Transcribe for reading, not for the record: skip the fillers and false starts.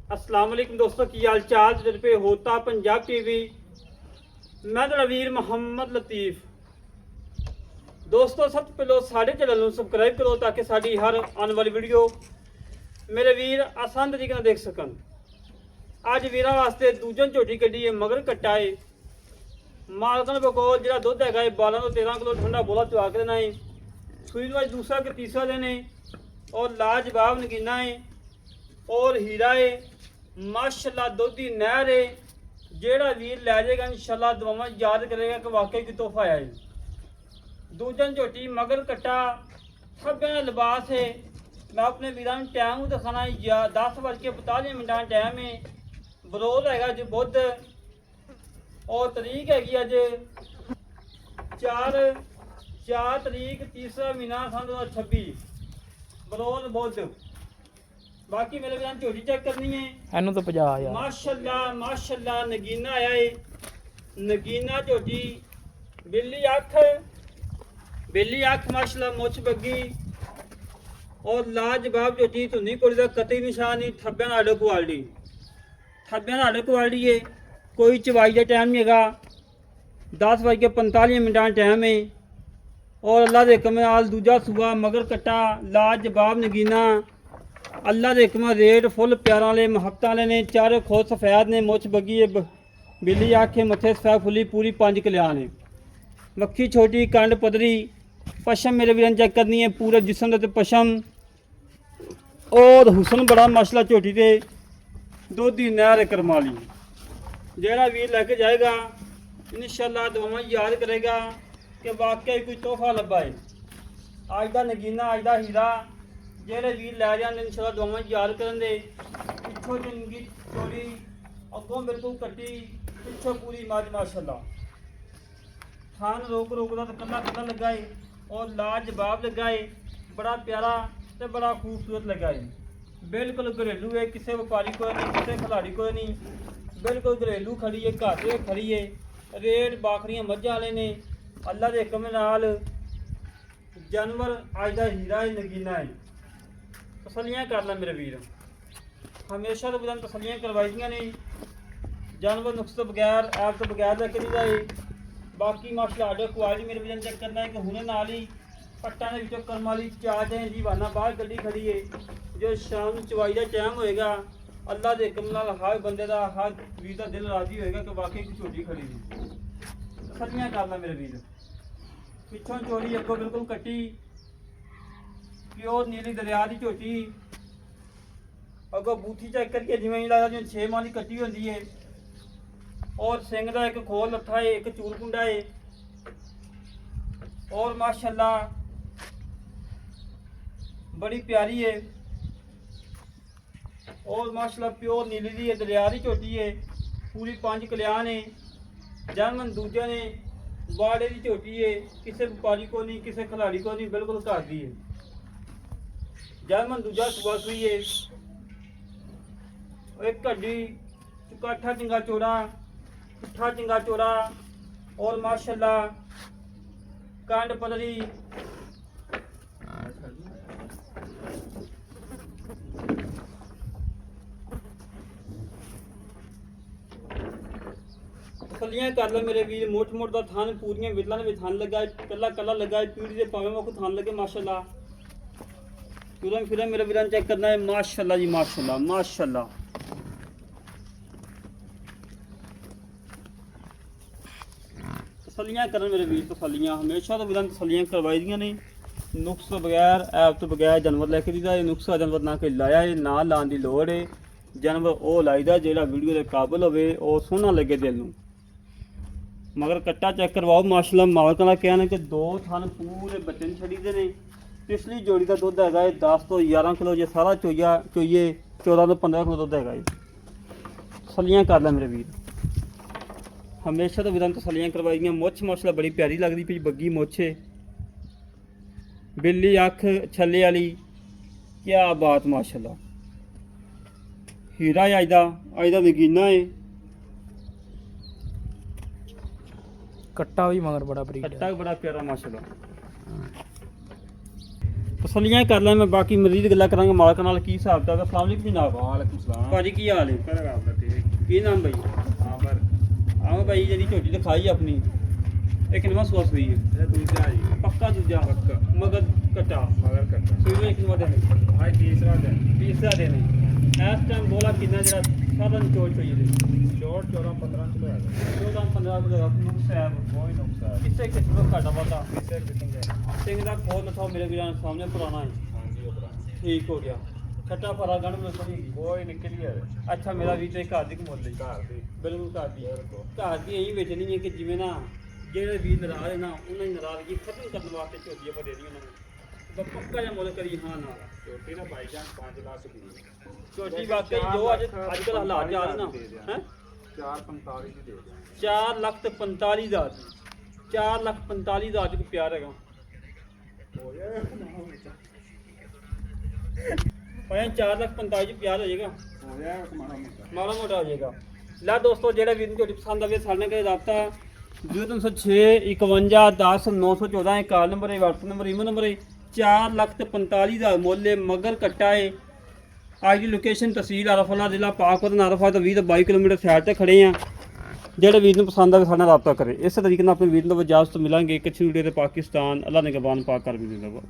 अस्सलाम वालेकुम दोस्तों, की हाल चाल जिधर पे होता पंजाब टीवी। मैं वीर मोहम्मद लतीफ। दोस्तों सब पहले साढ़े चैनल ਨੂੰ ਸਬਸਕ੍ਰਾਈਬ ਕਰੋ ताकि ਸਾਡੀ हर आने वाली वीडियो मेरे वीर आसान तरीके ਨਾਲ देख सकन। ਅੱਜ ਵੀਰਾਂ ਵਾਸਤੇ ਦੂਜਨ ਝੋਟੀ ਕੱਢੀ ਹੈ, ਮਗਰ ਕੱਟਾ ਹੈ ਮਾਲਕਨ ਬਕੋਲ ਜਿਹੜਾ ਦੁੱਧ ਹੈਗਾ ਹੈ 12 ਤੋਂ 13 ਕਿਲੋ ਠੰਡਾ ਬੋਲਾ ਚਵਾ ਕੇ ਦੇਣਾ ਹੈ। ਸੂਈ ਵਾਜ दूसरा के तीसरा दिन है और लाजवाब नगीना है और हीरा है माशाल्लाह। दुध की नहर है, जेड़ा वीर लै जाएगा इंशाल्लाह दुआवां याद करेगा कि वाकई कोई तोहफा आया है। दूजन झोटी मगर कट्टा सभ्या लिबास है। मैं अपने वीर टाइम दिखाना 10:45 टाइम है। बरोध है जो बुध और तरीक हैगी अज 4 तरीक तीसरा महीना सन 2026 बरोध बुध। बाकी मेरे वीर झोटी चेक करनी है ਇਹਨੂੰ ਤਾਂ 50,000 माशाल्लाह माशाल्लाह। नगीना आया है, नगीना झोटी बिल्ली अख माशाल्लाह मुछ बग्गी और लाजवाब झोटी धुनी कोड़ी का कतई निशान नहीं। थब्बे नाल क्वालिटी है। कोई चवाई का टाइम नहीं है। 10:45 टाइम है और अल्लाह के हुक्म नाल दूजा सूआ मगर कट्टा लाजवाब नगीना। अल्लाह के हुक्म रेट फुल प्यार वाले महबत वाले ने। चारों खोद सफेद ने, मुछ बगी है, बिल्ली आखे मथे सफेद फुली पूरी 5 कल्याण है। मक्खी छोटी कंड पदरी पशम मेरे वीरन चेक करनी है पूरे जिसम के पशम और हुसन बड़ा माशाल्लाह। झोटी से दुध की नहर करमाली जेड़ा वीर लैके जाएगा इंशाल्लाह दुआवां याद करेगा कि वाकई कोई तोहफा लब्भा है। अज का नगीना अज का हीरा जेड़े वीर लै जाते इंशाल्लाह दुआवां याद करन दे। पिछों चंगी चोरी अगों बिल्कुल कट्टी पिछों पूरी मज माशाल्लाह। थान रोक का तो कला लगा है और लाजवाब लगा है। बड़ा प्यारा तो बड़ा खूबसूरत लगा है। बिल्कुल घरेलू है, किसी व्यापारी को नहीं, किसी खिलाड़ी को नहीं, बिल्कुल घरेलू खड़ी है, घर से खड़ी है। रेट बाखरियां मझां वाले ने। अल्लाह के हुक्म नाल जानवर अज का हीरा है, नगीना है। तसलियां कर ला मेरे वीर, हमेशा तो बदन तसलियां करवाई दियां ने। जानवर नुक्स तो बगैर ऐप तो बगैर लैके नहीं जाए। बाकी माशाल्लाह आडो क्वालिटी मेरे वीर चेक करना है कि हुने नाल ही पट्टा के विचों कर्म वाली चार जाए जीवाना बाहर गड्डी खड़ी है। जो शाम चवाई का टाइम होएगा अल्लाह के हुक्म नाल हर बंदे का हर वीर का दिल राजी होएगा कि वाकई कोई झोटी खड़ी है। तसलियां कर ला मेरे वीर। पिछों चोरी अगों बिल्कुल कट्टी प्योर नीली दरिया की झोटी। अगों बूथी चेक करके जिवें लगता जिवें 6 माह की कट्टी होंदी है और सिंह का एक खोल लत्था है, एक चूर कुंडा है और माशाल्लाह बड़ी प्यारी है और माशाल्लाह प्योर नीली दी है, दरिया की झोटी है, पूरी 5 कल्याण है। जर्मन दूजे ने बाड़े की झोटी है, किसी व्यापारी को नहीं, किसी खिलाड़ी को नहीं, बिल्कुल घर दी है। जर्मन दूजा सुबह सुई है। एक घड़ी काठा चिंगा चोड़ा, पुट्ठा चिंगा चोड़ा और माशाल्लाह कांड पदरी। तसलियां कर लो मेरे वीर। मोट का थान पूरियां विरलों में थान लगा है, कला लगा है। पीढ़ी से पावे में थान लगे माशाल्लाह। तुरंत फिर मेरे वीर चेक करना है माशाल्लाह जी माशाल्लाह माशाल्लाह। तसलियां कर मेरे वीर, तसलियां हमेशा तो वीर तसलियां करवाई दियां ने। नुक्स तो बगैर ऐप तो बगैर जानवर लैके दीदा है। नुक्सा जानवर ना कोई लाया है ना लाने की लोड़ है। जानवर वो लाईदा जो वीडियो के काबिल हो और सोहना लगे दिल नूं। मगर कट्टा चेक करवाओ माशाल्लाह। मालकां दा कहना कि 2 थन पूरे बच्चे नहीं छड़ी दे ने। पिछली जोड़ी का दुध है 10 तो 11 किलो, जो सारा चोइए 14 तो 15 किलो दुध है। तसलियां कर ला मेरे वीर, हमेशा तो वीर तसलियां करवाई दियां। मुछ माशाल्लाह बड़ी प्यारी लगती पी, बग्गी मुछ है, बिल्ली अख छले वाली, क्या बात माशाल्लाह। हीरा है अज दा नगीना है। कट्टा भी मगर बड़ा बरीक कट्टा भी बड़ा प्यारा माशाल्लाह। ਤਸੱਲੀਆਂ ਕਰ ਲੈ, ਮੈਂ ਬਾਕੀ ਮਜ਼ੀਦ ਗੱਲਾਂ ਕਰਾਂਗਾ ਮਾਲਕ ਨਾਲ ਕੀ ਹਿਸਾਬ ਦਾ। ਅਸਲਾਮ ਵਾਲੇਕੁਮ ਜਨਾਬ। ਵਾਲੇਕੁਮ ਸਲਾਮ ਭਾਜੀ ਕੀ ਹਾਲ ਹੈ? ਕਰ ਆਪਦਾ ਠੀਕ ਕੀ ਨਾਮ ਭਾਈ? ਹਾਂ ਪਰ ਆਹ ਭਾਈ ਜਿਹੜੀ ਝੋਟੀ ਦਿਖਾਈ ਆਪਣੀ ਇਹ ਕਿੰਨਵਾਂ ਸੂਆ ਸੂਈ ਹੈ? ਇਹ ਦੂਜਾ ਜੀ ਪੱਕਾ ਦੂਜਾ ਪੱਕਾ ਮਗਰ ਕਟਾ ਮਗਰ ਕੱਟਾ ਸੂਈ ਨੂੰ ਕਿੰਨਵਾਂ ਦਿਨ ਹੈ? ਹਾਂ ਤੀਸਰਾ ਦਿਨ ਤੀਸਰਾ ਦਿਨ ਹੈ। ਇਸ ਟਾਈਮ ਬੋਲਾ ਕਿੰਨਾ ਜਿਹੜਾ ਸਾਧਨ ਚੋਚ ਹੋਈ ਇਹਦੇ ਛੋਟ 14-15 ਕਿਲੋ ਹੈ 14-15 ਕਿਲੋ ਨੁਕਸਾਨ ਕੋਈ ਨੁਕਸਾਨ ਕਿਸੇ ਕਿਸੇ ਤੋਂ ਘਾਟਾ ਵਾਧਾ ਕਿਸੇ ਕਿਸਮ ਦਾ ਸਿੰਘ ਦਾ ਖੋਲ ਲਥਾਓ ਮੇਰੇ ਵੀਰਾਂ ਦੇ ਸਾਹਮਣੇ ਪੁਰਾਣਾ ਹੈ। ਹਾਂਜੀ ਉਹ ਭਰਾ ਠੀਕ ਹੋ ਗਿਆ। ਛੱਟਾ ਫਰਾ ਗਣ ਮਿਲ ਪੜੇਗੀ। ਕੋਈ ਨਿਕਲੀ ਹੈ ਅੱਛਾ ਮੇਰਾ ਵੀ ਤੇ ਘਰ ਦੀ ਕਮੋਲ ਲਈ ਘਰ ਦੀ ਬਿਲਕੁਲ ਘਰ ਦੀ ਬਿਲਕੁਲ। ਘਰ ਦੀ ਇਹੀ ਵੇਚਣੀ ਹੈ ਕਿ ਜਿਵੇਂ ਨਾ ਜਿਹੜੇ ਵੀ ਨਾਰਾਜ਼ ਹੈ ਨਾ ਉਹਨਾਂ ਦੀ ਨਾਰਾਜ਼ਗੀ ਖਤਮ ਕਰਨ ਵਾਸਤੇ ਝੋਟੀ ਆਪਾਂ ਦੇ ਦਈਏ ਉਹਨਾਂ ਨੂੰ ਬਸ ਪੱਕਾ ਜਿਹਾ ਮੁੱਲ ਕਰੀ ਹਾਂ ਨਾਲ ਛੋਟੀ ਦਾ ਬਾਈ ਜਾਨ 5 ਲੱਖ ਦੀ ਝੋਟੀ ਵਾਕਈ ਜੋ ਅੱਜ ਕੱਲ੍ਹ ਹਾਲਾਤ ਜਾ ਰਹੇ ਨਾ ਹੈ 445 ਦੀ ਦੇ ਦਿਆਂ 4,45,000 4,45,000 ਚ ਪਿਆਰ ਹੈਗਾ ਹੋ ਜਾਏ ਭਾਵੇਂ 4,45,000 ਚ ਪਿਆਰ ਹੋ ਜਾਏਗਾ ਹੋ ਜਾਏ ਮਾੜਾ ਮੋਟਾ ਮਾੜਾ ਮੋਟਾ ਹੋ ਜਾਏਗਾ। ਲੈ ਦੋਸਤੋ ਜਿਹੜਾ ਵੀਰ ਨੂੰ ਝੋਟੀ ਪਸੰਦ ਆਵੇ ਸਾਡੇ ਨਾਲ ਕਰੇ ਰਾਬਤਾ 0306 51 10 914 ਇਹ ਕਾਲ ਨੰਬਰ ਹੈ, WhatsApp ਨੰਬਰ, ਈਮੇਲ ਨੰਬਰ ਹੈ। 4,45,000 ਮੁੱਲ ਹੈ, ਮਗਰ ਕੱਟਾ ਹੈ। ਅੱਜ ਦੀ ਲੋਕੇਸ਼ਨ ਤਹਿਸੀਲ ਆਰਫਲਾ ਜ਼ਿਲ੍ਹਾ ਪਾਕਪਤਨ ਆਰਫਾ ਤੋਂ 20 ਤੋਂ 22 ਕਿਲੋਮੀਟਰ ਸਾਈਡ ਤੇ ਖੜੇ ਆ। ਜਿਹੜੇ ਵੀਰ ਨੂੰ ਪਸੰਦ ਆਵੇ ਸਾਡੇ ਨਾਲ ਰਾਬਤਾ ਕਰੇ। ਇਸੇ ਤਰੀਕੇ ਨਾਲ ਆਪਣੇ ਵੀਰ ਨੂੰ ਇਜਾਜ਼ਤ ਮਿਲਾਂਗੇ। ਇੱਕ ਵੀਡੀਓ ਤੇ ਪਾਕਿਸਤਾਨ ਅੱਲਾ ਨੇ ਗਬਾਨ ਪਾਕ ਕਰ ਵੀ ਦਿੰਦਾ।